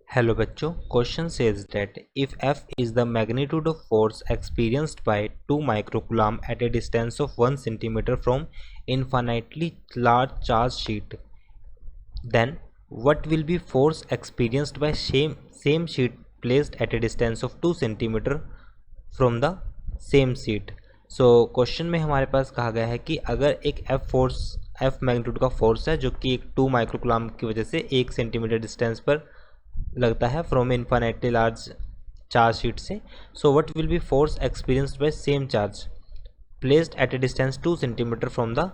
Hello बच्चों, question says that if F is the magnitude of force experienced by 2 microcoulomb at a distance of 1 centimeter from infinitely large charge sheet, then what will be force experienced by same sheet placed at a distance of 2 centimeter from the same sheet। So question में हमारे पास कहा गया है कि अगर एक F magnitude का force है जो कि एक 2 माइक्रोकूलम्ब की वजह से 1 सेंटीमीटर डिस्टेंस पर लगता है from infinitely large charge sheet से। So what will be force experienced by same charge placed at a distance 2 centimeter from the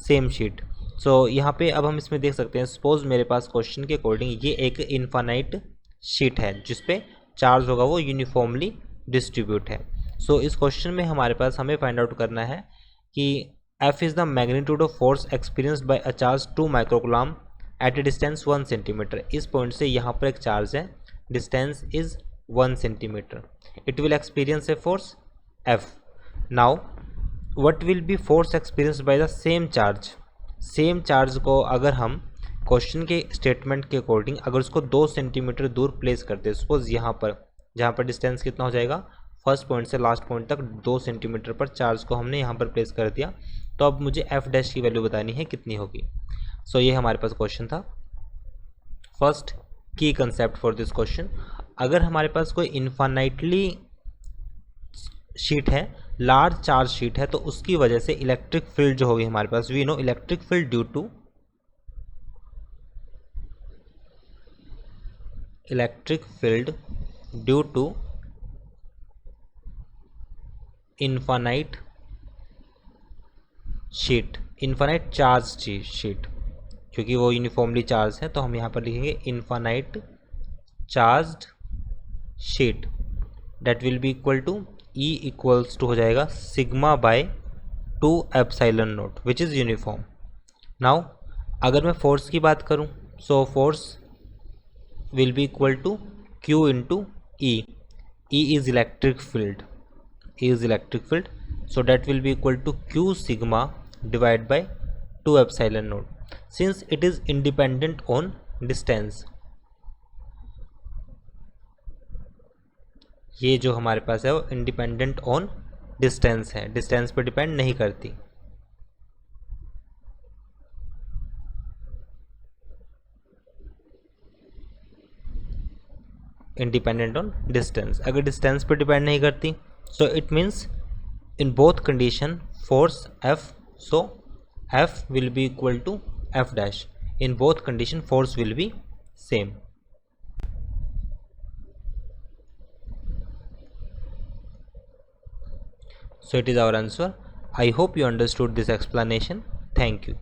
same sheet. सो यहाँ पे अब हम इसमें देख सकते हैं, सपोज मेरे पास क्वेश्चन के अकॉर्डिंग ये एक इनफाइनाइट शीट है जिसपे चार्ज होगा वो यूनिफॉर्मली डिस्ट्रीब्यूट है। सो इस क्वेश्चन में हमारे पास हमें फाइंड आउट करना है कि F is the magnitude of force experienced by a charge 2 microcoulomb at a distance 1 centimeter. इस पॉइंट से यहाँ पर एक चार्ज है, distance is 1 centimeter. It will experience a force F। Now what will be force experienced by the same charge. Same charge को अगर हम question के स्टेटमेंट के अकॉर्डिंग अगर उसको 2 सेंटीमीटर दूर प्लेस करते हैं, सपोज यहाँ पर जहाँ पर डिस्टेंस कितना हो जाएगा, फर्स्ट पॉइंट से लास्ट पॉइंट तक 2 सेंटीमीटर पर चार्ज को हमने यहाँ पर प्लेस कर दिया, तो अब मुझे F डैश की वैल्यू बतानी है कितनी होगी। सो ये हमारे पास क्वेश्चन था। फर्स्ट की कंसेप्ट फॉर दिस क्वेश्चन, अगर हमारे पास कोई इनफाइनाइटली शीट है, लार्ज चार्ज शीट है, तो उसकी वजह से इलेक्ट्रिक फील्ड जो होगी हमारे पास, we know electric field due to infinite sheet, infinite charge sheet, क्योंकि वो यूनिफॉर्मली चार्ज है तो हम यहाँ पर लिखेंगे infinite charged sheet, that will be equal to E equals to हो जाएगा sigma by 2 epsilon not which is uniform. Now अगर मैं फोर्स की बात करूँ, so force will be equal to Q into E। E is electric field, so that will be equal to Q sigma divided by 2 epsilon naught, since it is independent on distance। ये जो हमारे पास है वो independent on distance है, distance पर depend नहीं करती। Independent on distance, अगर डिस्टेंस पर डिपेंड नहीं करती, so it means in both condition force F, so F will be equal to F dash, in both condition force will be same। So it is our answer। I hope you understood this explanation। Thank you।